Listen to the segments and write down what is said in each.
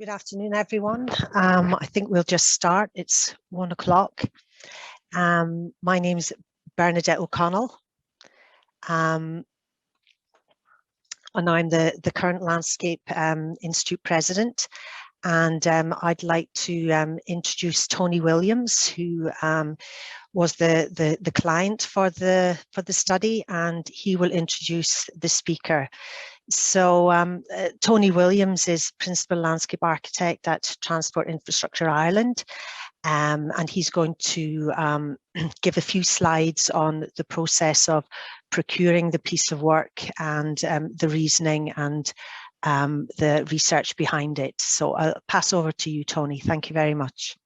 Good afternoon, everyone. I think we'll just start. It's 1 o'clock. My name's Bernadette O'Connell, and I'm the current Landscape Institute president. And I'd like to introduce Tony Williams, who was the client for the study, and he will introduce the speaker. So Tony Williams is Principal Landscape Architect at Transport Infrastructure Ireland, and he's going to give a few slides on the process of procuring the piece of work and the reasoning and the research behind it. So I'll pass over to you, Tony. Thank you very much.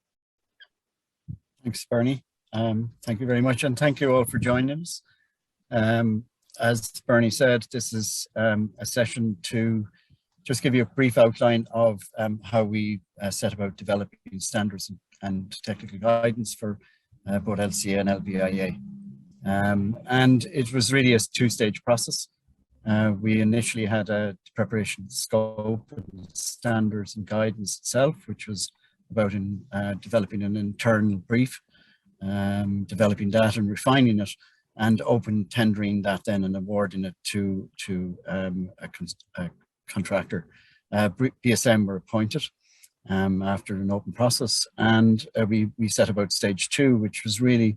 Thanks, Bernie. Thank you very much, and thank you all for joining us. As Bernie said, this is a session to just give you a brief outline of how we set about developing standards and technical guidance for both LCA and LVIA. And it was really a two-stage process. We initially had a preparation scope and standards and guidance itself, which was about developing an internal brief, developing that and refining it, and open tendering that then and awarding it to a contractor. BSM were appointed after an open process, and we set about stage 2, which was really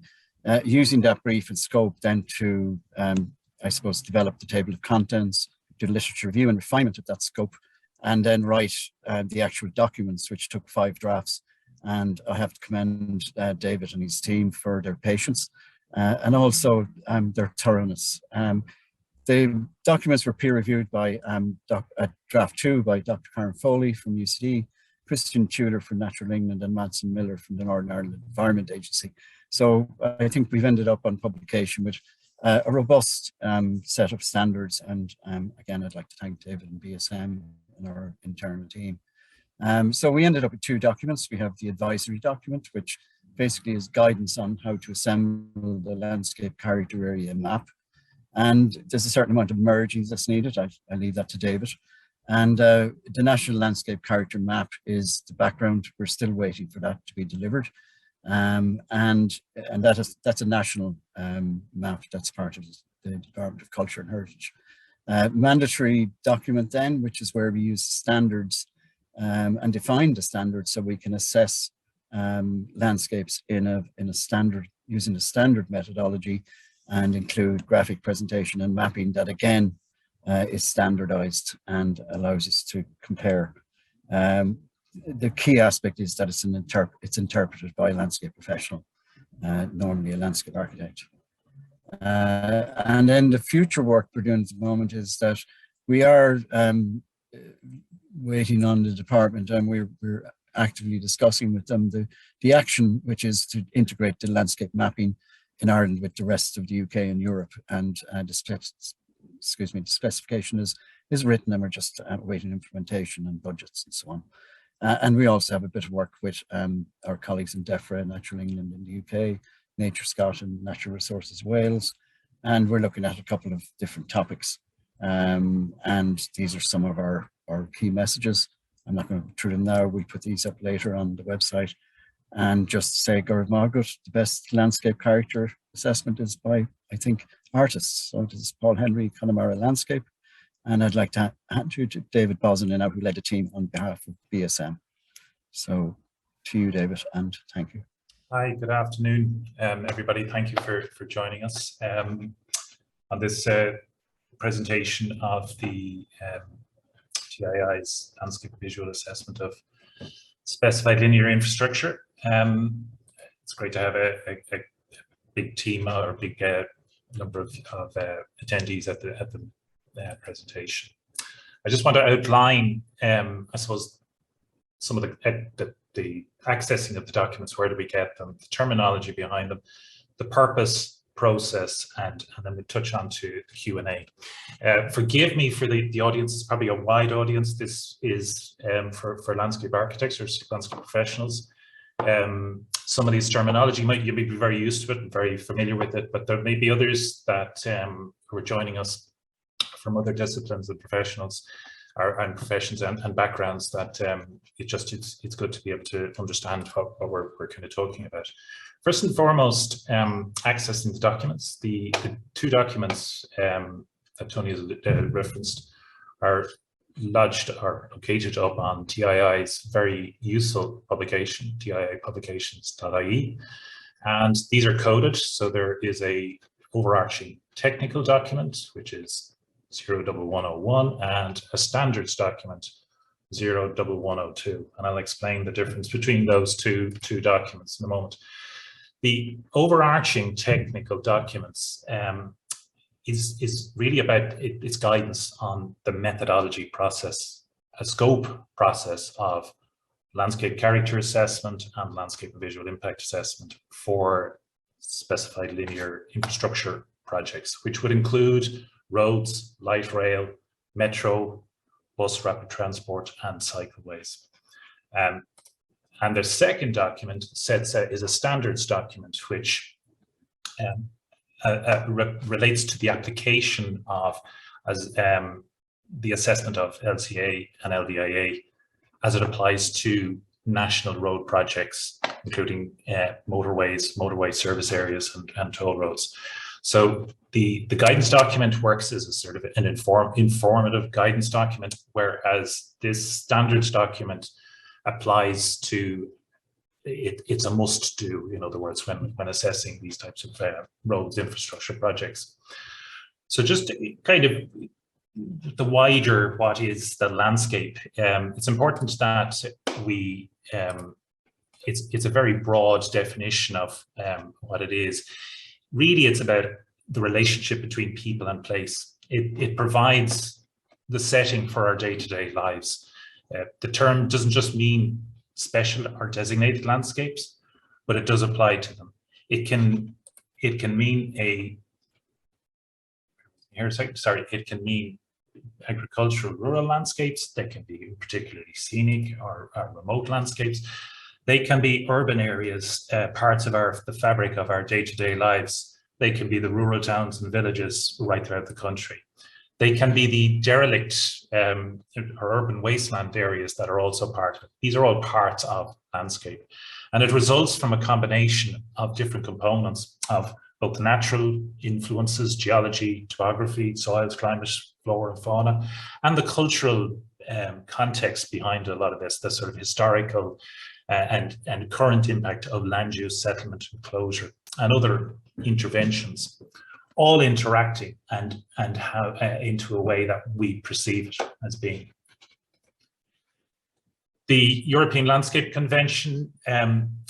using that brief and scope then to, I suppose, develop the table of contents, do literature review and refinement of that scope, and then write the actual documents, which took 5 drafts. And I have to commend David and his team for their patience. And also their thoroughness. The documents were peer-reviewed by draft 2 by Dr. Karen Foley from UCD, Christian Tudor from Natural England, and Madsen Miller from the Northern Ireland Environment Agency. So I think we've ended up on publication with a robust set of standards. And again, I'd like to thank David and BSM and our internal team. So we ended up with 2 documents. We have the advisory document, which basically is guidance on how to assemble the landscape character area map. And there's a certain amount of merging that's needed. I leave that to David. And the National Landscape Character Map is the background. We're still waiting for that to be delivered. And that's a national map that's part of the Department of Culture and Heritage. Mandatory document then, which is where we use standards and define the standards so we can assess landscapes in a standard, using a standard methodology, and include graphic presentation and mapping that again is standardized and allows us to compare. The key aspect is that it's interpreted by a landscape professional, normally a landscape architect. And then the future work we're doing at the moment is that we are waiting on the department, and we're actively discussing with them the action, which is to integrate the landscape mapping in Ireland with the rest of the UK and Europe. And the specification is written, and we're just awaiting implementation and budgets and so on. And we also have a bit of work with our colleagues in DEFRA, Natural England in the UK, Nature Scotland, Natural Resources Wales, and we're looking at a couple of different topics. And these are some of our key messages. I'm not going to go through them now. We put these up later on the website. And just to say, Gaurav Margaret, the best landscape character assessment is by, I think, artists. So this is Paul Henry, Connemara Landscape. And I'd like to hand you to David Bossonnet now, who led the team on behalf of BSM. So to you, David, and thank you. Hi, good afternoon, everybody. Thank you for joining us on this presentation of the TII's Landscape Visual Assessment of Specified Linear Infrastructure. It's great to have a big team or a big number of attendees at the presentation. I just want to outline, I suppose, some of the accessing of the documents. Where do we get them? The terminology behind them, the purpose, process, and then we touch on to the Q&A. Forgive me for the audience. It's probably a wide audience. This is for landscape architects or landscape professionals. Some of these terminology you may be very used to it and very familiar with it, but there may be others that who are joining us from other disciplines and professionals and professions and backgrounds that it's good to be able to understand what we're kind of talking about. First and foremost, accessing the documents. The two documents that Tony has referenced are lodged or located up on TII's very useful publication, tiipublications.ie, and these are coded. So there is a overarching technical document, which is 01101, and a standards document, 01102. And I'll explain the difference between those two documents in a moment. The overarching technical documents is really about its guidance on the methodology process, a scope process of landscape character assessment and landscape and visual impact assessment for specified linear infrastructure projects, which would include roads, light rail, metro, bus rapid transport, and cycleways. And the second document is a standards document, which relates to the application of the assessment of LCA and LVIA as it applies to national road projects, including motorway service areas and toll roads. So the guidance document works as a sort of an informative guidance document, whereas this standards document applies to, it's a must do, in other words, when assessing these types of roads infrastructure projects. So just kind of the wider, what is the landscape? It's important that we, it's a very broad definition of what it is. Really, it's about the relationship between people and place. It provides the setting for our day-to-day lives. The term doesn't just mean special or designated landscapes, but it does apply to them. It can mean it can mean agricultural rural landscapes. They can be particularly scenic or remote landscapes. They can be urban areas, parts of the fabric of our day-to-day lives. They can be the rural towns and villages right throughout the country. They can be the derelict or urban wasteland areas that are also part of it. These are all parts of landscape. And it results from a combination of different components of both natural influences, geology, topography, soils, climate, flora and fauna, and the cultural context behind a lot of this, the sort of historical and current impact of land use, settlement, and closure, and other interventions, all interacting and how into a way that we perceive it as being. The European Landscape Convention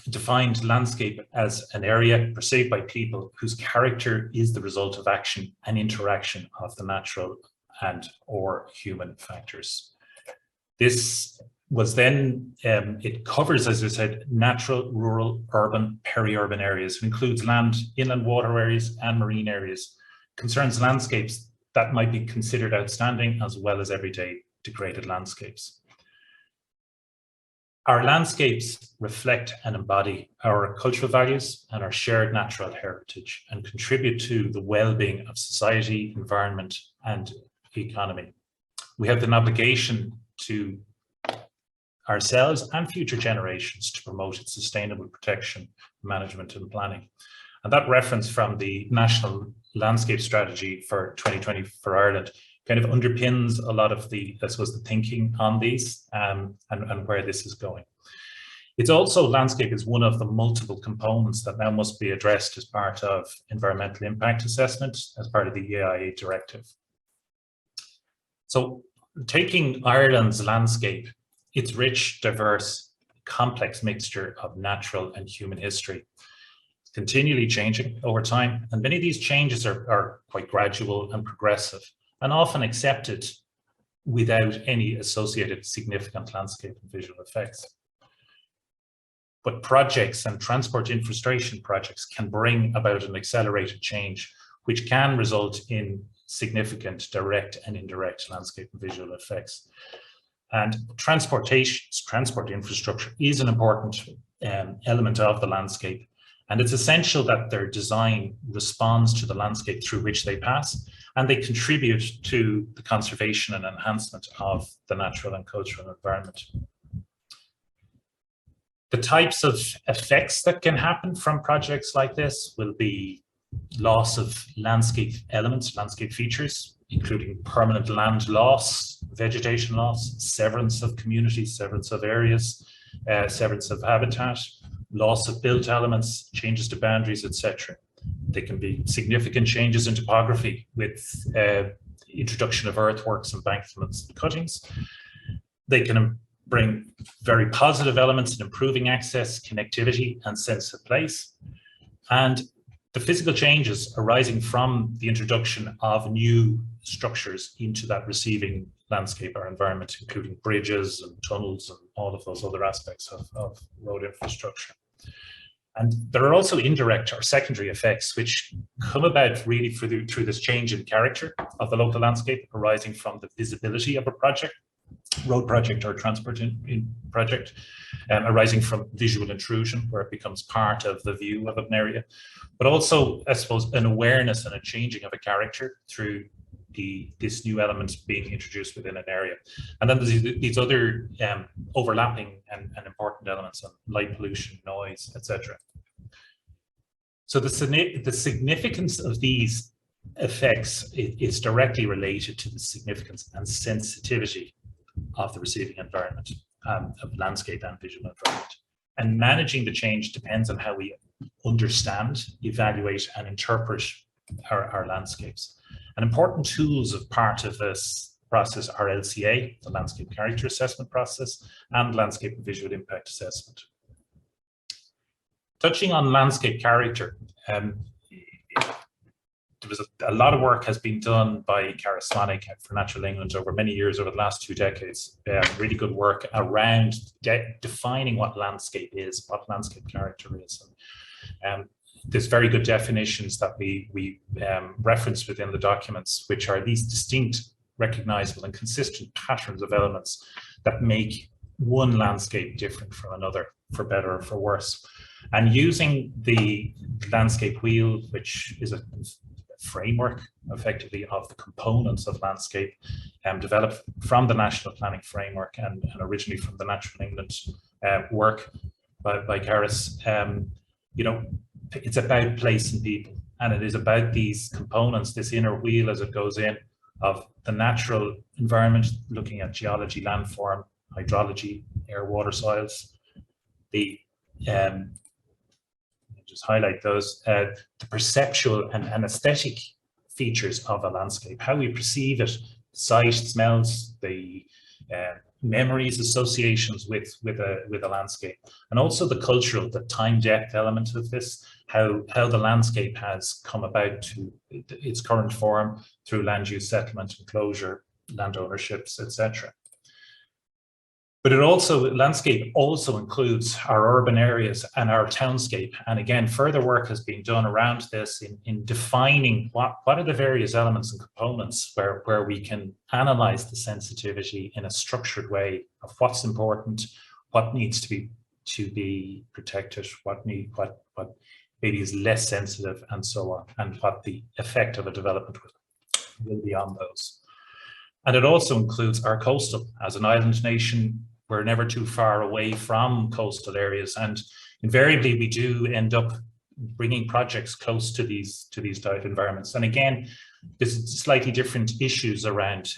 defined landscape as an area perceived by people whose character is the result of action and interaction of the natural and or human factors. This was then, it covers, as I said, natural, rural, urban, peri-urban areas. It includes land, inland water areas and marine areas. Concerns landscapes that might be considered outstanding as well as everyday degraded landscapes. Our landscapes reflect and embody our cultural values and our shared natural heritage and contribute to the well-being of society, environment, and economy. We have an obligation to ourselves and future generations to promote its sustainable protection, management, and planning. And that reference from the National Landscape Strategy for 2020 for Ireland kind of underpins a lot of the, I suppose, the thinking on these and where this is going. It's also, landscape is one of the multiple components that now must be addressed as part of environmental impact assessment, as part of the EIA directive. So taking Ireland's landscape, its rich, diverse, complex mixture of natural and human history, continually changing over time. And many of these changes are quite gradual and progressive, and often accepted without any associated significant landscape and visual effects. But projects and transport infrastructure projects can bring about an accelerated change, which can result in significant direct and indirect landscape and visual effects. And transport infrastructure is an important element of the landscape, And it's essential that their design responds to the landscape through which they pass, and they contribute to the conservation and enhancement of the natural and cultural environment. The types of effects that can happen from projects like this will be loss of landscape elements, landscape features, including permanent land loss, vegetation loss, severance of communities, severance of areas, severance of habitat, loss of built elements, changes to boundaries, etc. There can be significant changes in topography with introduction of earthworks, embankments, and cuttings. They can bring very positive elements in improving access, connectivity, and sense of place. And the physical changes arising from the introduction of new structures into that receiving landscape or environment, including bridges and tunnels and all of those other aspects of road infrastructure. And there are also indirect or secondary effects which come about really through this change in character of the local landscape arising from the visibility of a project, road project or transport project, arising from visual intrusion where it becomes part of the view of an area, but also, I suppose, an awareness and a changing of a character through this new element being introduced within an area. And then there's these other overlapping and important elements of light pollution, noise, etc. So the significance of these effects is directly related to the significance and sensitivity of the receiving environment, of landscape and visual environment. And managing the change depends on how we understand, evaluate, and interpret our landscapes. And important tools of part of this process are LCA, the Landscape Character Assessment process, and Landscape and Visual Impact Assessment. Touching on landscape character, there was a lot of work has been done by Cara Swanwick for Natural England over many years, over the last 2 decades. Really good work around defining what landscape is, what landscape character is. And, there's very good definitions that we reference within the documents, which are these distinct, recognizable and consistent patterns of elements that make one landscape different from another, for better or for worse. And using the landscape wheel, which is a framework effectively of the components of landscape, developed from the National Planning Framework and originally from the Natural England work by Caris, you know, it's about place and people, and it is about these components, this inner wheel as it goes in, of the natural environment, looking at geology, landform, hydrology, air, water, soils. Just highlight those, the perceptual and aesthetic features of a landscape, how we perceive it, sight, smells, the memories, associations with a landscape, and also the cultural, the time depth element of this, how the landscape has come about to its current form through land use, settlement, enclosure, land ownerships, etc. But landscape also includes our urban areas and our townscape. And again, further work has been done around this in defining what are the various elements and components where we can analyze the sensitivity in a structured way of what's important, what needs to be protected, what maybe is less sensitive, and so on, and what the effect of a development will be on those. And it also includes our coastal. As an island nation, we're never too far away from coastal areas, and invariably we do end up bringing projects close to these type environments. And again, there's slightly different issues around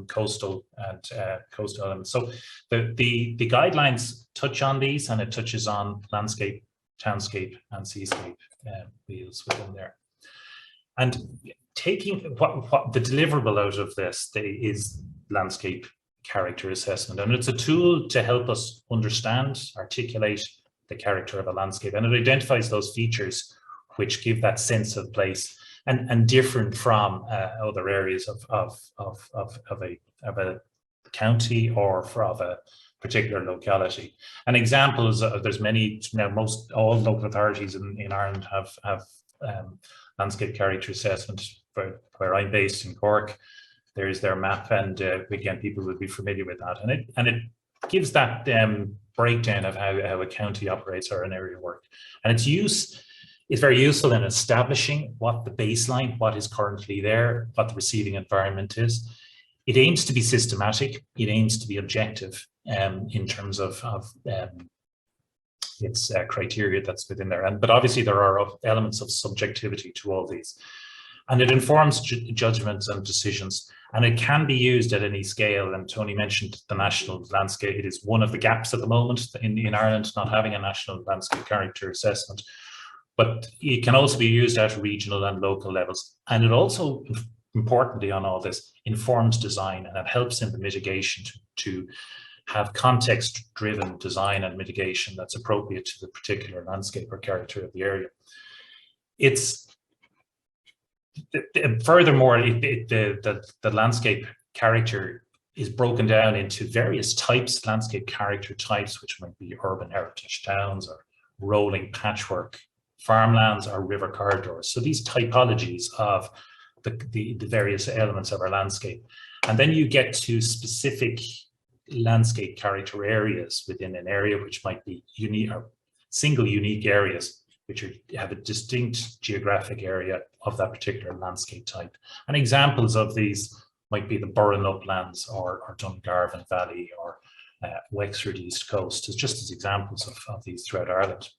coastal elements. So the guidelines touch on these, and it touches on landscape, townscape, and seascape wheels within there. And taking what the deliverable out of this is landscape character assessment, and it's a tool to help us understand, articulate the character of a landscape, and it identifies those features which give that sense of place and different from other areas of a county or of a particular locality. And examples, there's many now. All local authorities in Ireland have landscape character assessment. Where I'm based in Cork, there's their map, and again, people will be familiar with that. And it gives that breakdown of how a county operates or an area work. And its use It's very useful in establishing what the baseline, what is currently there, what the receiving environment is. It aims to be systematic. It aims to be objective in terms of its criteria that's within there. But obviously there are elements of subjectivity to all these. And it informs judgments and decisions. And it can be used at any scale. And Tony mentioned the national landscape. It is one of the gaps at the moment in Ireland, not having a national landscape character assessment. But it can also be used at regional and local levels. And it also, importantly on all this, informs design, and it helps in the mitigation to have context-driven design and mitigation that's appropriate to the particular landscape or character of the area. Furthermore, the landscape character is broken down into various types, landscape character types, which might be urban heritage towns or rolling patchwork farmlands or river corridors. So these typologies of the various elements of our landscape. And then you get to specific landscape character areas within an area, which might be unique or single unique areas, which have a distinct geographic area of that particular landscape type. And examples of these might be the Burren Uplands or Dungarvan Valley or Wexford East Coast, just as examples of these throughout Ireland.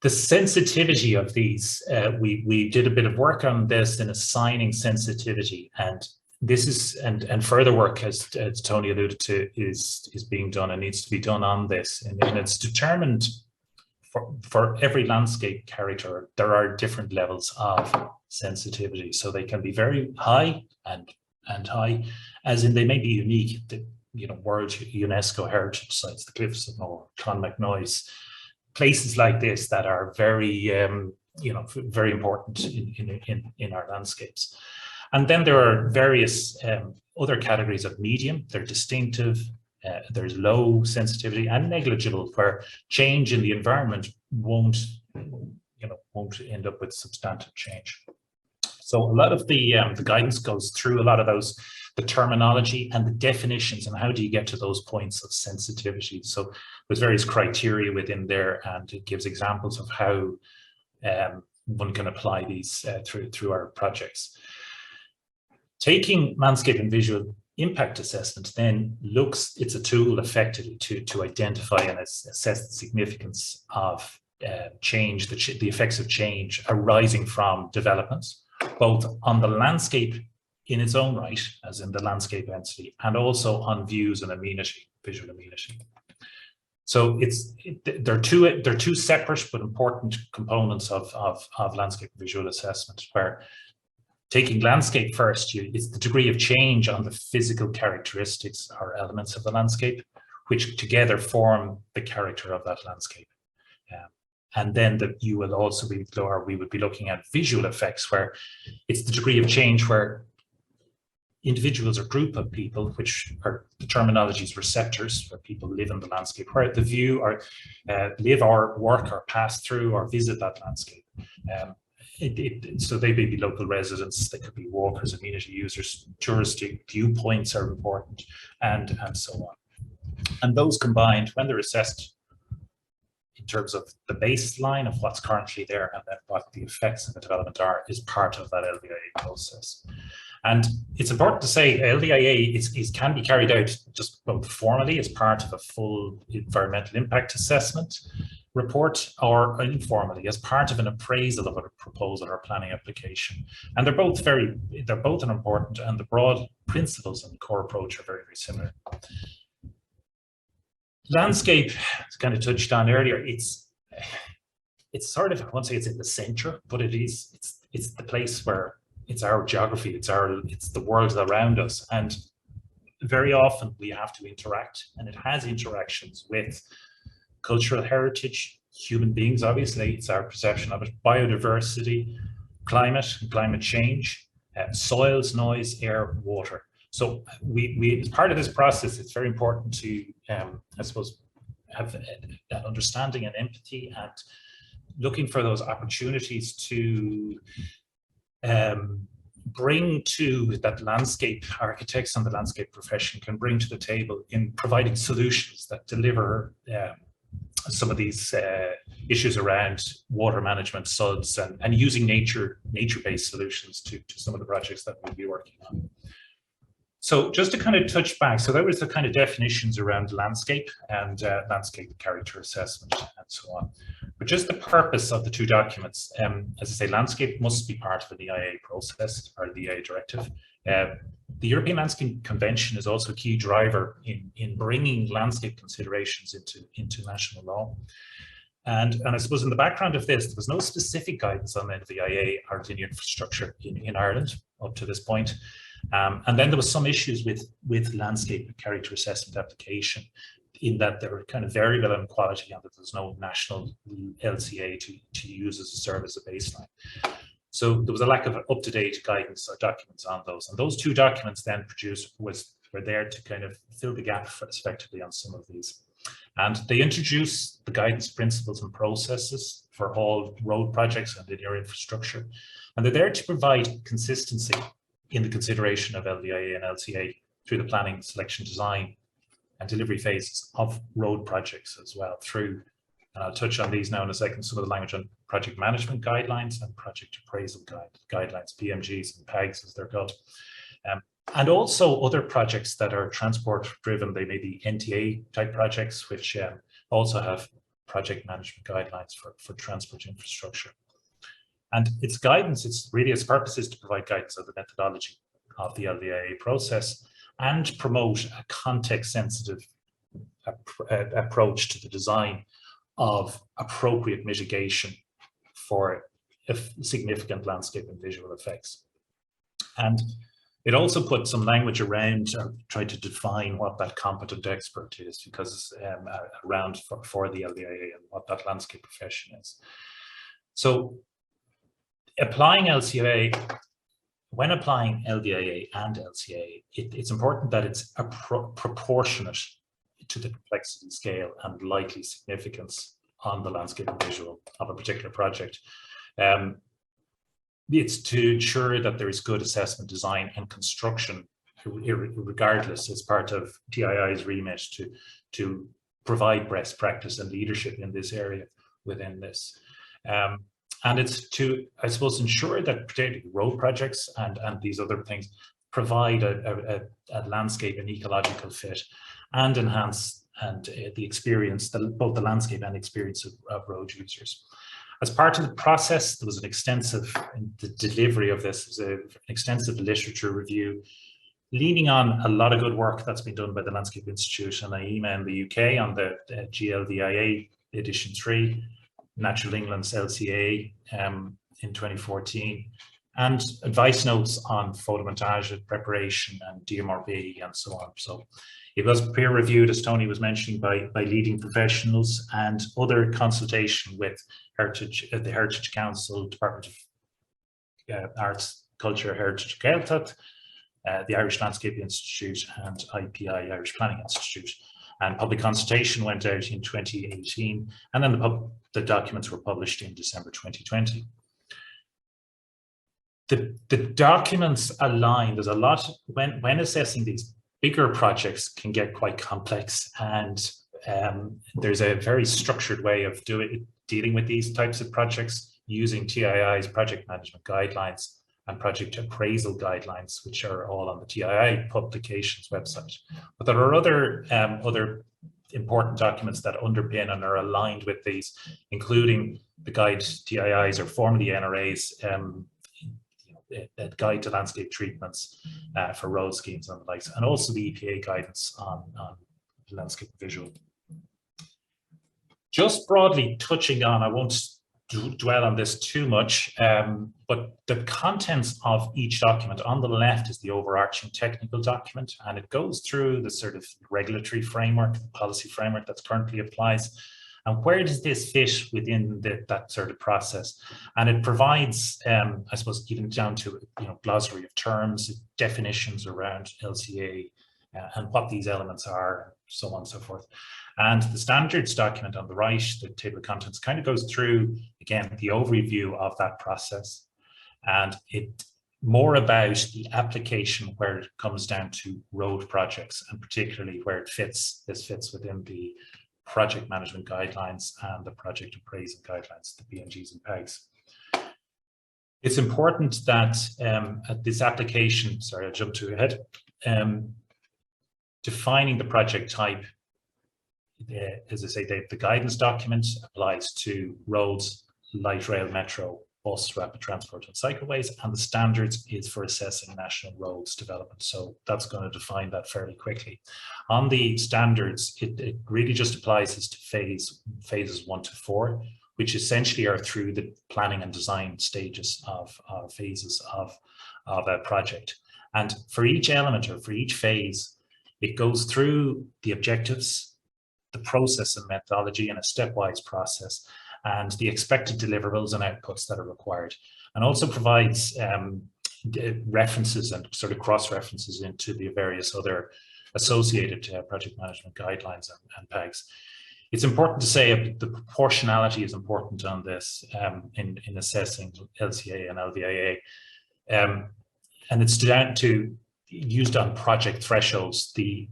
The sensitivity of these, we did a bit of work on this in assigning sensitivity, and this is and further work, as Tony alluded to, is being done and needs to be done on this, and it's determined for every landscape character. There are different levels of sensitivity, so they can be very high and high, as in they may be unique. World UNESCO heritage sites, the Cliffs of Moher, Clonmacnoise, places like this that are very, very important in our landscapes. And then there are various other categories of medium. They're distinctive. There's low sensitivity and negligible, where change in the environment won't end up with substantive change. So a lot of the guidance goes through a lot of those, the terminology and the definitions, and how do you get to those points of sensitivity. So there's various criteria within there, and it gives examples of how one can apply these through our projects. Taking landscape and visual impact assessment then it's a tool effectively to identify and assess the significance of change, the effects of change arising from developments, both on the landscape in its own right, as in the landscape entity, and also on views and amenity, visual amenity. So they're two separate but important components of landscape visual assessment, where taking landscape first, it's the degree of change on the physical characteristics or elements of the landscape, which together form the character of that landscape. And then we would be looking at visual effects, where it's the degree of change where individuals or group of people, which are the terminology's receptors, where people live in the landscape, where the view or live or work or pass through or visit that landscape. So they may be local residents, they could be walkers, amenity users, touristic viewpoints are important, and so on. And those combined, when they're assessed in terms of the baseline of what's currently there and then what the effects of the development are, is part of that LVIA process. And it's important to say LVIA can be carried out just both formally as part of a full environmental impact assessment report, or informally as part of an appraisal of a proposal or planning application. And they're both important, and the broad principles and core approach are very, very similar. Landscape, as kind of touched on earlier, it's sort of, I won't say it's in the center, but it's the place where it's our geography, it's the world around us, and very often we have to interact, and it has interactions with cultural heritage, human beings, obviously, it's our perception of it, biodiversity, climate and climate change, soils, noise, air, water. So we as part of this process, it's very important to, I suppose, have that understanding and empathy, and looking for those opportunities to bring to that landscape architects and the landscape profession can bring to the table in providing solutions that deliver some of these issues around water management, SUDs, and using nature-based solutions to some of the projects that we'll be working on. So just to kind of touch back, so that was the kind of definitions around landscape and landscape character assessment and so on. But just the purpose of the two documents, as I say, landscape must be part of an EIA process, or the EIA directive. The European Landscape Convention is also a key driver in bringing landscape considerations into national law. And I suppose in the background of this, there was no specific guidance on LVIA or linear infrastructure in Ireland up to this point. And then there was some issues with landscape character assessment application, in that they were kind of variable in quality and that there's no national LCA to use as a service, a baseline. So there was a lack of up-to-date guidance or documents on those. And those two documents then were there to kind of fill the gap effectively on some of these. And they introduced the guidance principles and processes for all road projects and linear infrastructure. And they're there to provide consistency in the consideration of LVIA and LCA through the planning, selection, design, and delivery phases of road projects as well through, and I'll touch on these now in a second, some of the language on project management guidelines and project appraisal guidelines, PMGs and PAGs as they're called. And also other projects that are transport driven. They may be NTA type projects, which also have project management guidelines for transport infrastructure. And its guidance, its purpose is to provide guidance of the methodology of the LVIA process and promote a context-sensitive approach to the design of appropriate mitigation for significant landscape and visual effects. And it also put some language around, or tried to define what that competent expert is, because around for the LVIA and what that landscape profession is. So applying LCA, when applying LVIA and LCA, it's important that it's proportionate to the complexity scale and likely significance on the landscape and visual of a particular project. It's to ensure that there is good assessment, design, and construction, regardless, as part of TII's remit to provide best practice and leadership in this area within this. And it's to, I suppose, ensure that particularly road projects and these other things provide a landscape and ecological fit and enhance the experience, both the landscape and experience of road users. As part of the process, there was an extensive, the delivery of this was an extensive literature review, leaning on a lot of good work that's been done by the Landscape Institute and IEMA in the UK on the GLVIA edition 3, Natural England's LCA in 2014, and advice notes on photomontage preparation and DMRB and so on. So it was peer reviewed, as Tony was mentioning, by leading professionals and other consultation with Heritage, the Heritage Council, Department of Arts, Culture, Heritage, Gaeltacht, the Irish Landscape Institute and IPI, Irish Planning Institute. And public consultation went out in 2018, and then the documents were published in December 2020. The documents align. There's a lot, when assessing these bigger projects can get quite complex, and there's a very structured way of dealing with these types of projects using TII's project management guidelines and project appraisal guidelines, which are all on the TII publications website. But there are other important documents that underpin and are aligned with these, including the guide TIIs, or formerly NRAs, that guide to landscape treatments for road schemes and the likes, and also the EPA guidance on landscape visual. Just broadly touching on, I won't dwell on this too much, but the contents of each document, on the left is the overarching technical document, and it goes through the sort of regulatory framework, policy framework that's currently applies, and where does this fit within that sort of process. And it provides, I suppose, even down to glossary of terms, definitions around LCA, and what these elements are, so on and so forth. And the standards document on the right, the table of contents, kind of goes through, again, the overview of that process, and it more about the application where it comes down to road projects, and particularly where this fits within the project management guidelines and the project appraisal guidelines, the PMGs and PEGs. It's important that at this application, sorry, I'll jump to ahead, defining the project type, as I say, the guidance document applies to roads, light rail, metro, bus, rapid transport and cycleways, and the standards is for assessing national roads development. So that's going to define that fairly quickly. On the standards, it really just applies as to phases 1 to 4, which essentially are through the planning and design stages of phases of a project. And for each element or for each phase, it goes through the objectives, the process and methodology in a stepwise process, and the expected deliverables and outputs that are required, and also provides references and sort of cross-references into the various other associated project management guidelines and PEGs. It's important to say the proportionality is important on this in assessing LCA and LVIA, and it's down to used on project thresholds. The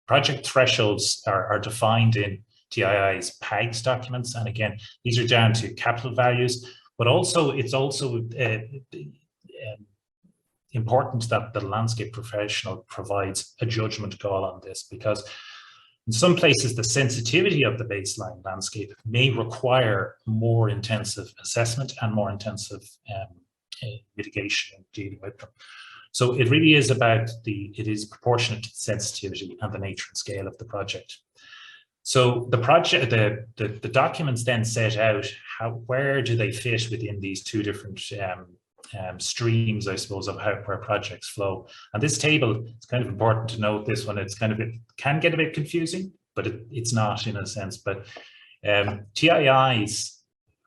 project thresholds are defined in TII's PAGS documents, and again, these are down to capital values, but also it's also important that the landscape professional provides a judgment call on this, because in some places the sensitivity of the baseline landscape may require more intensive assessment and more intensive mitigation in dealing with them. So it really is about it is proportionate to the sensitivity and the nature and scale of the project. So the project, the documents then set out where do they fit within these two different streams, I suppose, of where projects flow. And this table, it's kind of important to note this one. It's kind of can get a bit confusing, but it's not in a sense. But TIIs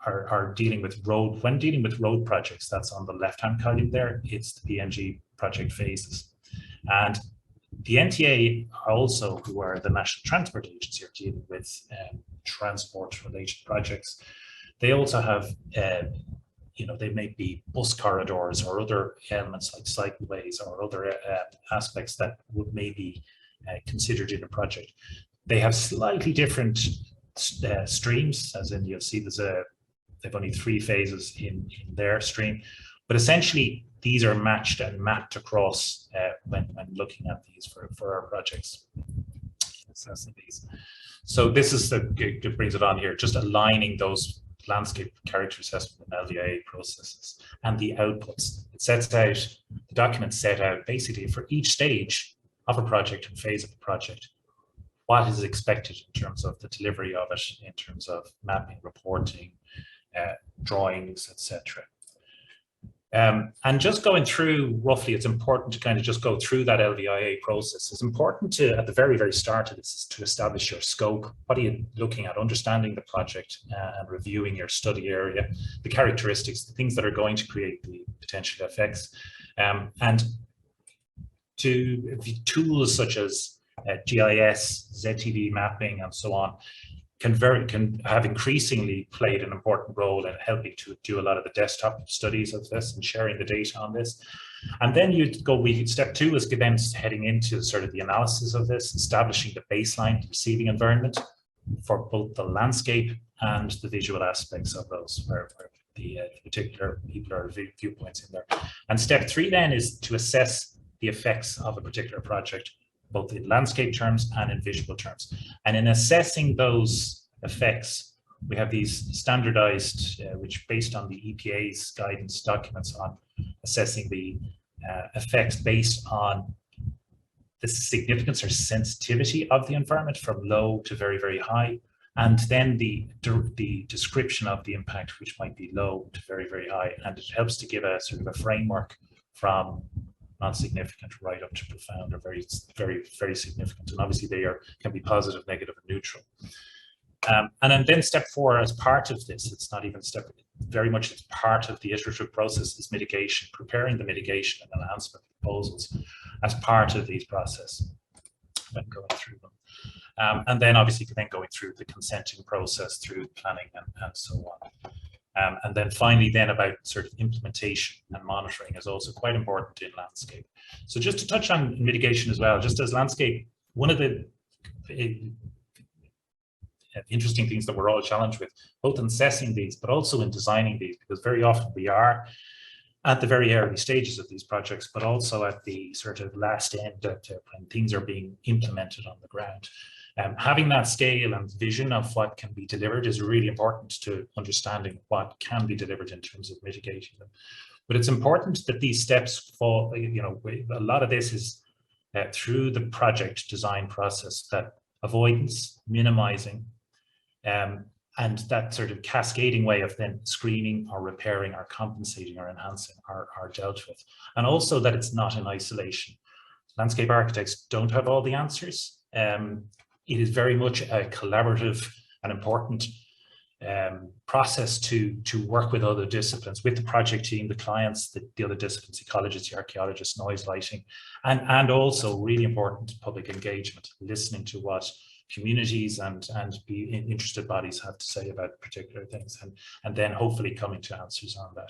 are dealing with road. When dealing with road projects, that's on the left-hand column there. It's the PNG project phases, and the NTA are also, who are the National Transport Agency, are dealing with transport-related projects. They also have, they may be bus corridors or other elements like cycleways or other aspects that would maybe considered in a project. They have slightly different streams, as in you'll see they've only 3 phases in their stream, but essentially these are matched and mapped across when looking at these for our projects. Assessing these. So this is it brings it on here, just aligning those landscape character assessment and LVIA processes and the outputs. It sets out, the document set out basically for each stage of a project and phase of a project, what is expected in terms of the delivery of it, in terms of mapping, reporting, drawings, etc. And just going through roughly, it's important to kind of just go through that LVIA process. It's important to, at the very, very start of this, is to establish your scope. What are you looking at? Understanding the project and reviewing your study area, the characteristics, the things that are going to create the potential effects. And to tools such as GIS, ZTV mapping, and so on, can have increasingly played an important role in helping to do a lot of the desktop studies of this and sharing the data on this. And then step 2 is then heading into sort of the analysis of this, establishing the baseline receiving environment for both the landscape and the visual aspects of those, where the particular people are viewpoints in there. And step 3 then is to assess the effects of a particular project, both in landscape terms and in visual terms. And in assessing those effects, we have these standardized, which based on the EPA's guidance documents on assessing the effects based on the significance or sensitivity of the environment from low to very, very high, and then the description of the impact, which might be low to very, very high. And it helps to give a sort of a framework from non-significant right up to profound or very, very, very significant. And obviously they can be positive, negative, and neutral. And then step 4, as part of this, it's not even very much it's part of the iterative process, is mitigation, preparing the mitigation and enhancement proposals as part of these processes when going through them. And then obviously then going through the consenting process, through planning and so on. And then finally then about sort of implementation and monitoring is also quite important in landscape. So just to touch on mitigation as well, just as landscape, one of the interesting things that we're all challenged with, both in assessing these, but also in designing these, because very often we are at the very early stages of these projects, but also at the sort of last end when things are being implemented on the ground. Having that scale and vision of what can be delivered is really important to understanding what can be delivered in terms of mitigating them. But it's important that these steps fall, you know, a lot of this is through the project design process, that avoidance, minimizing, and that sort of cascading way of then screening or repairing or compensating or enhancing are dealt with. And also that it's not in isolation. Landscape architects don't have all the answers. It is very much a collaborative and important process to work with other disciplines, with the project team, the clients, the other disciplines, ecologists, the archaeologists, noise, lighting, and also really important public engagement, listening to what communities and interested bodies have to say about particular things, and then hopefully coming to answers on that.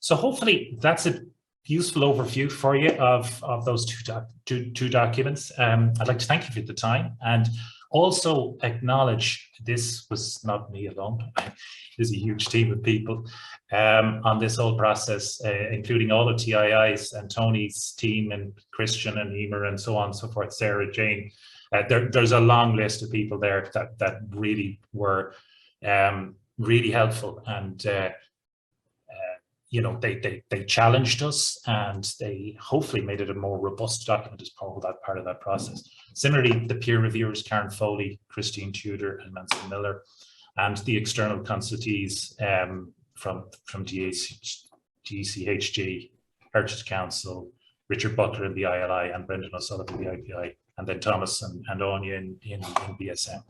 So hopefully that's a useful overview for you of those two documents. I'd like to thank you for the time, and also acknowledge this was not me alone. There's a huge team of people on this whole process, including all of TII's and Tony's team, and Christian and Emer and so on and so forth, Sarah, Jane. There's a long list of people there that really were really helpful, and you know, they challenged us, and they hopefully made it a more robust document as part of that process. Similarly, the peer reviewers, Karen Foley, Christine Tudor, and Manson Miller, and the external consultees from DCHG, Heritage Council, Richard Butler in the ILI, and Brendan O'Sullivan in the IPI, and then Thomas and Anya in BSM.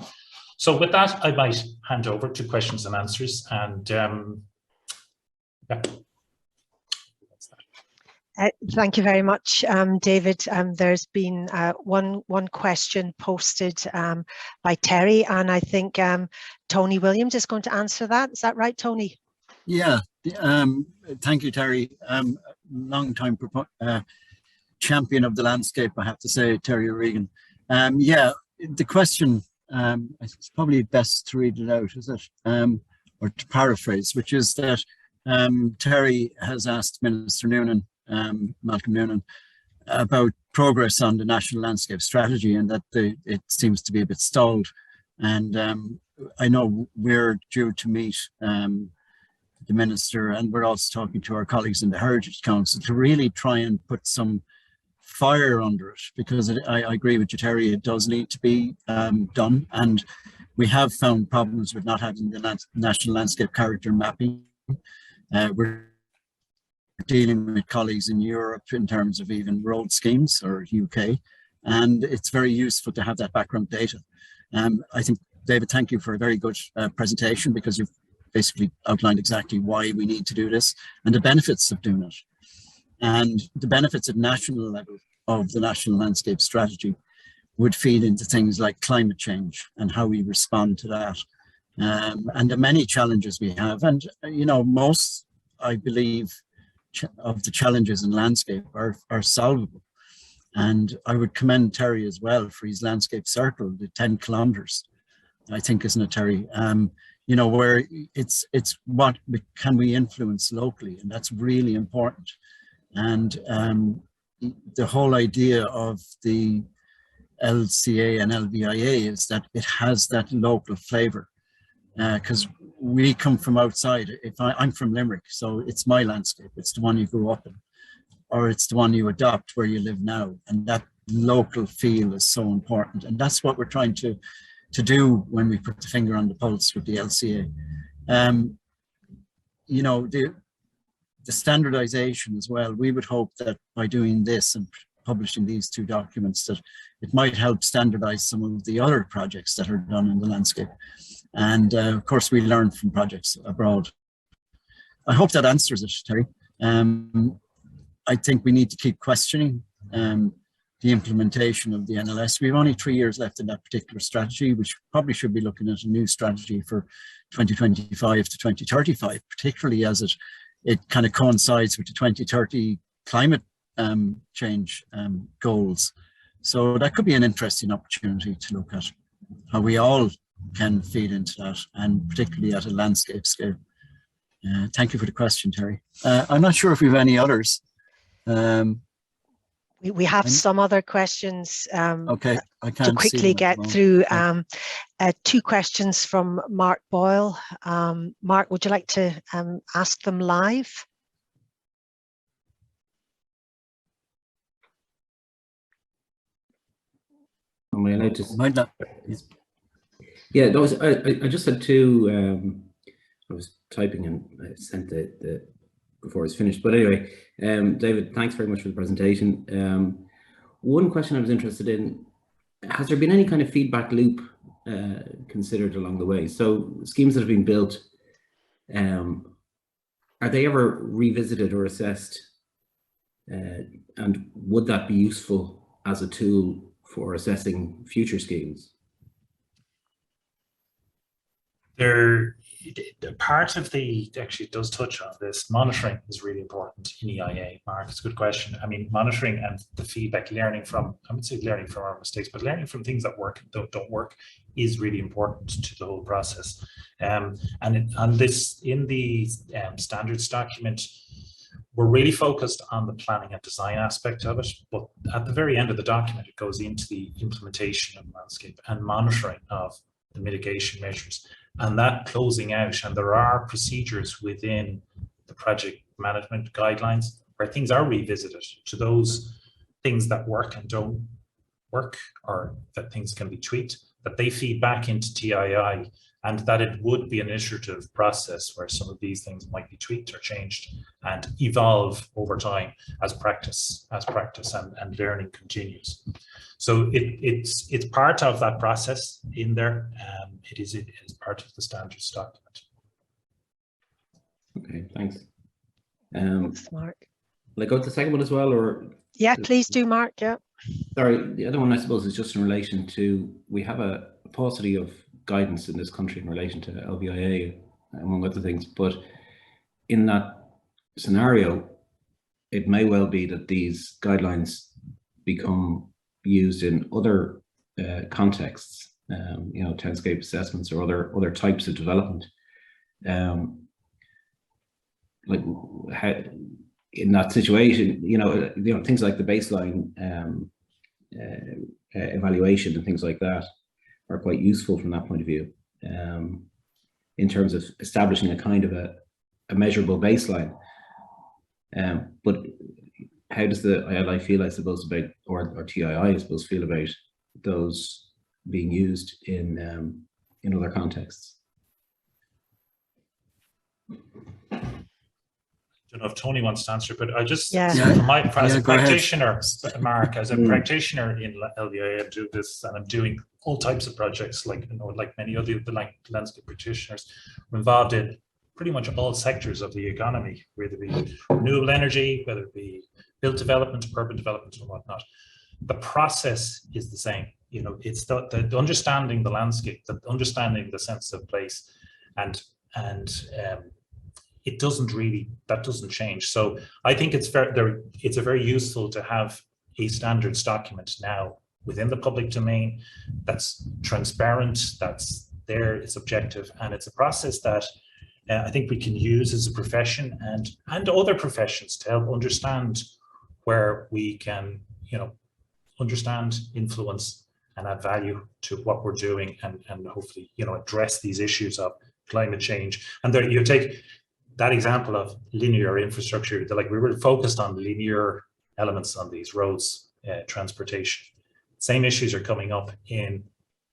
So with that, I might hand over to questions and answers, and yeah. Thank you very much, David. There's been one question posted by Terry, and I think Tony Williams is going to answer that. Is that right, Tony? Yeah, thank you, Terry. Long time champion of the landscape, I have to say, Terry O'Regan. Yeah, the question, it's probably best to read it out, is it? Or to paraphrase, which is that Terry has asked Minister Noonan, Malcolm Noonan, about progress on the National Landscape Strategy, and that it seems to be a bit stalled. And I know we're due to meet the Minister, and we're also talking to our colleagues in the Heritage Council to really try and put some fire under it, because I agree with you, Terry, it does need to be done. And we have found problems with not having the National Landscape Character Mapping. We're dealing with colleagues in Europe in terms of even road schemes, or UK, and it's very useful to have that background data. I think, David, thank you for a very good presentation, because you've basically outlined exactly why we need to do this and the benefits of doing it. And the benefits at national level of the National Landscape Strategy would feed into things like climate change and how we respond to that, and the many challenges we have. And, you know, most, I believe, of the challenges in landscape are solvable. And I would commend Terry as well for his landscape circle, the 10 kilometers, I think, isn't it, Terry? You know, where it's what can we influence locally, and that's really important. And the whole idea of the LCA and LVIA is that it has that local flavor, because we come from outside. I'm from Limerick, so it's my landscape. It's the one you grew up in, or it's the one you adopt where you live now. And that local feel is so important. And that's what we're trying to do when we put the finger on the pulse with the LCA. You know, the standardization as well, we would hope that by doing this and publishing these two documents, that it might help standardize some of the other projects that are done in the landscape. And of course, we learn from projects abroad. I hope that answers it, Terry. I think we need to keep questioning the implementation of the NLS. We have only 3 years left in that particular strategy, which probably should be looking at a new strategy for 2025 to 2035, particularly as it kind of coincides with the 2030 climate change goals. So that could be an interesting opportunity to look at how we all can feed into that, and particularly at a landscape scale. Thank you for the question, Terry. I'm not sure if we have any others. We have some other questions. Okay, I can't to quickly get through. Two questions from Mark Boyle. Mark, would you like to ask them live? Am I allowed to? Might not. Yeah, those. I just had two. I was typing and I sent the before it's finished. But anyway, David, thanks very much for the presentation. One question I was interested in: has there been any kind of feedback loop considered along the way? So schemes that have been built, are they ever revisited or assessed? And would that be useful as a tool for assessing future schemes? Part of actually does touch on this. Monitoring is really important in EIA. Mark, it's a good question. I mean, monitoring and the feedback, learning from, I would say learning from our mistakes, but learning from things that work and don't work is really important to the whole process. And in the standards document, we're really focused on the planning and design aspect of it, but at the very end of the document, it goes into the implementation of landscape and monitoring of the mitigation measures, and that closing out. And there are procedures within the project management guidelines where things are revisited to those things that work and don't work, or that things can be tweaked, that they feed back into TII, and that it would be an iterative process where some of these things might be tweaked or changed and evolve over time as practice and learning continues. So it's part of that process in there. It is part of the standards document. Okay, thanks. Thanks, Mark. Will I go to the second one as well, or? Yeah, please do, Mark. Yeah. Sorry, the other one I suppose is just in relation to, we have a paucity of guidance in this country in relation to LVIA, among other things, but in that scenario, it may well be that these guidelines become used in other contexts, you know, townscape assessments or other types of development. Like how, in that situation, you know, things like the baseline evaluation and things like that are quite useful from that point of view, in terms of establishing a kind of a measurable baseline. But how does the ILI feel, I suppose, about, or TII, I suppose, feel about those being used in other contexts? I don't know if Tony wants to answer, but I just, as a practitioner, Mark, as a practitioner in LVIA, I do this, and I'm doing all types of projects, like, you know, like many other landscape practitioners. We're involved in pretty much all sectors of the economy, whether it be renewable energy, whether it be built development, urban development, and whatnot. The process is the same. You know, it's the understanding the landscape, the understanding the sense of place, and it doesn't really, that doesn't change. So I think it's very useful to have a standards document now within the public domain that's transparent, that's there, it's objective, and it's a process that I think we can use as a profession and other professions to help understand where we can, you know, understand, influence, and add value to what we're doing, and hopefully, you know, address these issues of climate change. And there, you take that example of linear infrastructure, like we were focused on linear elements on these roads, transportation. Same issues are coming up in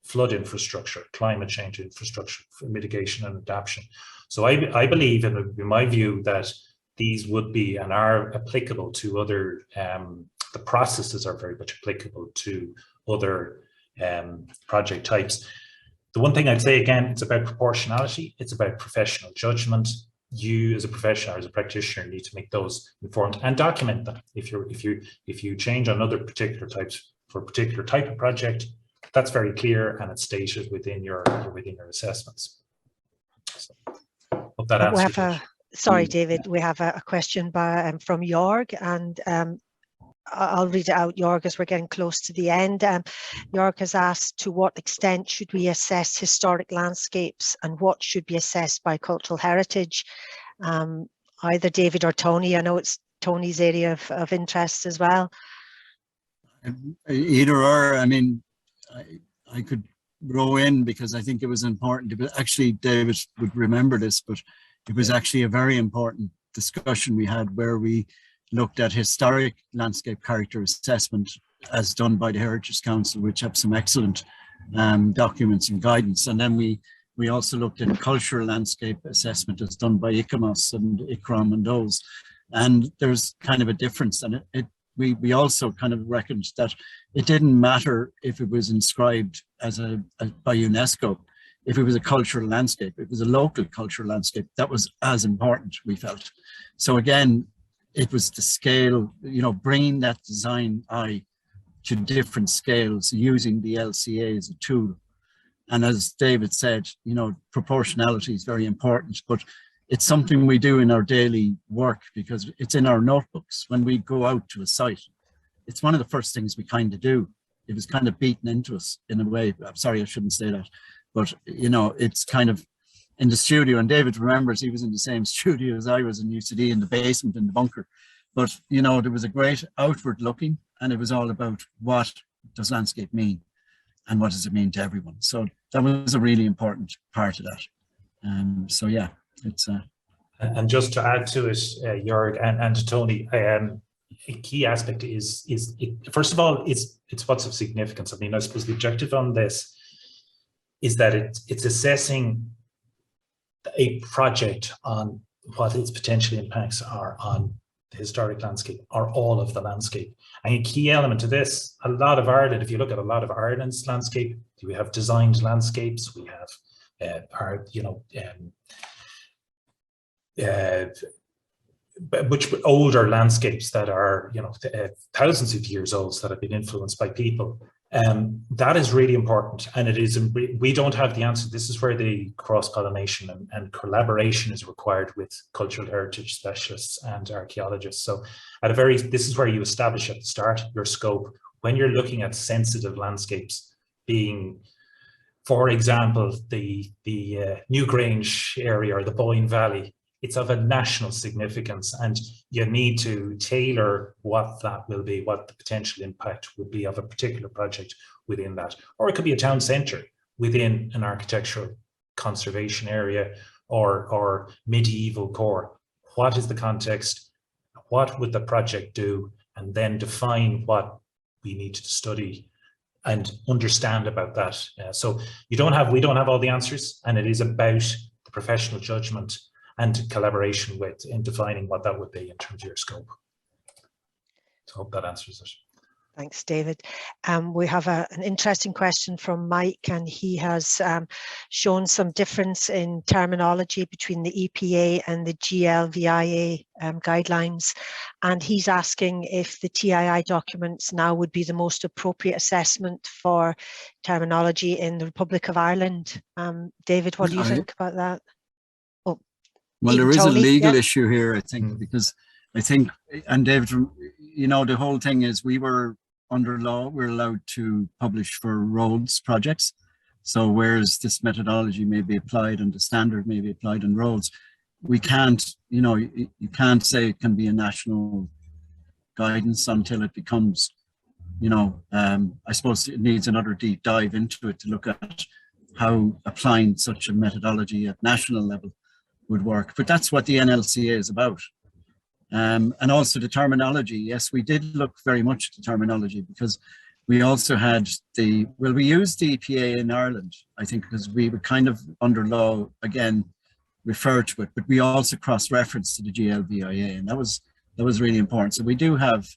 flood infrastructure, climate change infrastructure, for mitigation and adaptation. So I believe, in my view, that these would be and are applicable to other, the processes are very much applicable to other project types. The one thing I'd say again, it's about proportionality, it's about professional judgment. You as a professional, as a practitioner, need to make those informed and document them. If you change on other particular types for a particular type of project, that's very clear and it's stated within your assessments. So, hope that answers it. Sorry, David, we have a question from Jorg, and I'll read it out, Jörg, as we're getting close to the end. Jörg has asked, to what extent should we assess historic landscapes and what should be assessed by cultural heritage? Either David or Tony. I know it's Tony's area of interest as well. Either or. I mean, I could row in because I think it was important. Actually, David would remember this, but it was actually a very important discussion we had where we looked at historic landscape character assessment as done by the Heritage Council, which have some excellent documents and guidance. And then we also looked at cultural landscape assessment as done by ICOMOS and ICROM and those. And there's kind of a difference. And we also kind of reckoned that it didn't matter if it was inscribed as by UNESCO. If it was a cultural landscape, if it was a local cultural landscape, that was as important, we felt. So again, it was the scale, bringing that design eye to different scales using the LCA as a tool. And as David said, proportionality is very important, but it's something we do in our daily work because it's in our notebooks. When we go out to a site, it's one of the first things we kind of do. It was kind of beaten into us in a way. I'm sorry, I shouldn't say that, but it's kind of in the studio, and David remembers he was in the same studio as I was in UCD, in the basement, in the bunker. But, there was a great outward looking, and it was all about what does landscape mean and what does it mean to everyone. So that was a really important part of that. So yeah, it's and just to add to it, Jörg and to Tony, a key aspect is first of all, it's what's of significance. I mean, I suppose the objective on this is that it's assessing a project on what its potential impacts are on the historic landscape or all of the landscape. And a key element to this, a lot of Ireland, if you look at a lot of Ireland's landscape, we have designed landscapes, we have which older landscapes that are thousands of years old that have been influenced by people. That is really important, and it is. We don't have the answer. This is where the cross-pollination and collaboration is required with cultural heritage specialists and archaeologists. So, this is where you establish at the start your scope when you're looking at sensitive landscapes, being, for example, the Newgrange area or the Boyne Valley. It's of a national significance, and you need to tailor what that will be, what the potential impact would be of a particular project within that. Or it could be a town centre within an architectural conservation area or medieval core. What is the context? What would the project do? And then define what we need to study and understand about that. So we don't have all the answers, and it is about the professional judgment and collaboration in defining what that would be in terms of your scope. So I hope that answers it. Thanks, David. We have an interesting question from Mike, and he has shown some difference in terminology between the EPA and the GLVIA guidelines. And he's asking if the TII documents now would be the most appropriate assessment for terminology in the Republic of Ireland. David, what do you think about that? Well, there is a legal issue here, I think, because I think, and David, the whole thing is we were under law, we're allowed to publish for roads projects. So whereas this methodology may be applied and the standard may be applied on roads, we can't, you can't say it can be a national guidance until it becomes, I suppose it needs another deep dive into it to look at how applying such a methodology at national level would work. But that's what the NLCA is about. And also the terminology. Yes, we did look very much at the terminology because we also had we used the EPA in Ireland, I think, because we were kind of under law, again, refer to it, but we also cross-reference to the GLVIA, and that was really important. So we do have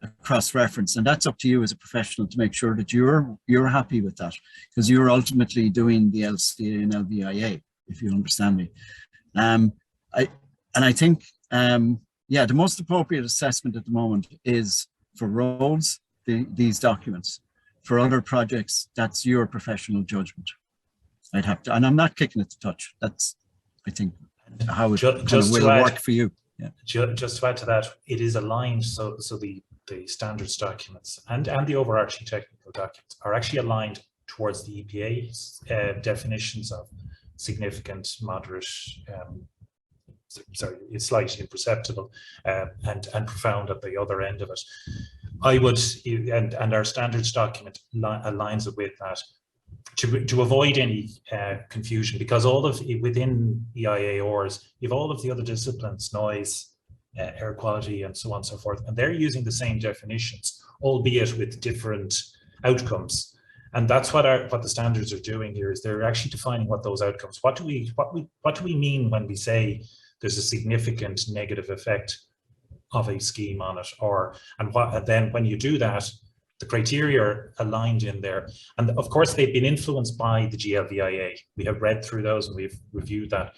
a cross-reference, and that's up to you as a professional to make sure that you're happy with that, because you're ultimately doing the LCA and LVIA, if you understand me. I think, the most appropriate assessment at the moment is for roads, these documents. For other projects, that's your professional judgment. I'd have to, and I'm not kicking it to touch. That's, I think, how it will work for you. Yeah. Just to add to that, it is aligned. So the the standards documents and the overarching technical documents are actually aligned towards the EPA's definitions of significant, moderate, sorry, it's slightly imperceptible, and profound at the other end of it. I would, and our standards document aligns it with that, to avoid any confusion, because all of within EIAORs, you have all of the other disciplines, noise, air quality, and so on and so forth, and they're using the same definitions, albeit with different outcomes. And that's what the standards are doing here, is they're actually defining what those outcomes. What do we mean when we say there's a significant negative effect of a scheme on it, and then when you do that, the criteria are aligned in there. And of course, they've been influenced by the GLVIA. We have read through those and we've reviewed that.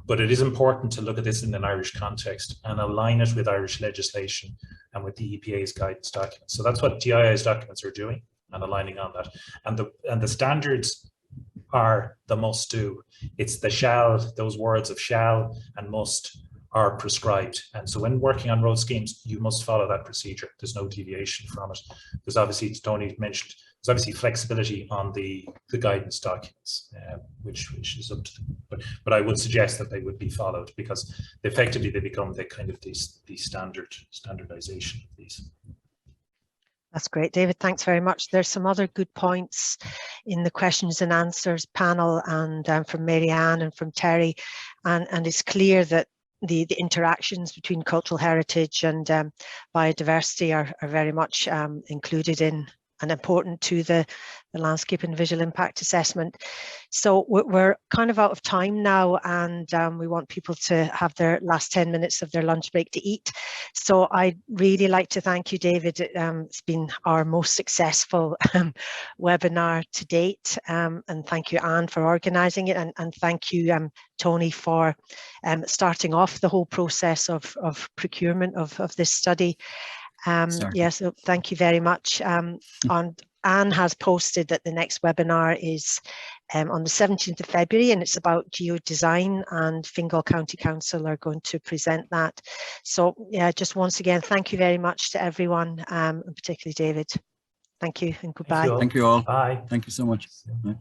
But it is important to look at this in an Irish context and align it with Irish legislation and with the EPA's guidance documents. So that's what TII's documents are doing, and aligning on that. And the standards are the must do. It's the shall, those words of shall and must are prescribed. And so when working on road schemes, you must follow that procedure. There's no deviation from it. There's obviously, as Tony mentioned, there's obviously flexibility on the guidance documents, which is up to them. But I would suggest that they would be followed, because effectively they become the kind of the standardization of these. That's great, David. Thanks very much. There's some other good points in the questions and answers panel, and from Marianne and from Terry, and it's clear that the interactions between cultural heritage and biodiversity are very much included in and important to the landscape and visual impact assessment. So we're kind of out of time now, and we want people to have their last 10 minutes of their lunch break to eat. So I'd really like to thank you, David. It's been our most successful webinar to date. And thank you, Anne, for organising it. And thank you, Tony, for starting off the whole process of procurement of this study. Yes, so thank you very much. Anne has posted that the next webinar is on the 17th of February, and it's about geodesign, and Fingal County Council are going to present that. So yeah, just once again, thank you very much to everyone, and particularly David. Thank you and goodbye. Thank you all. Bye. Thank you so much. Bye.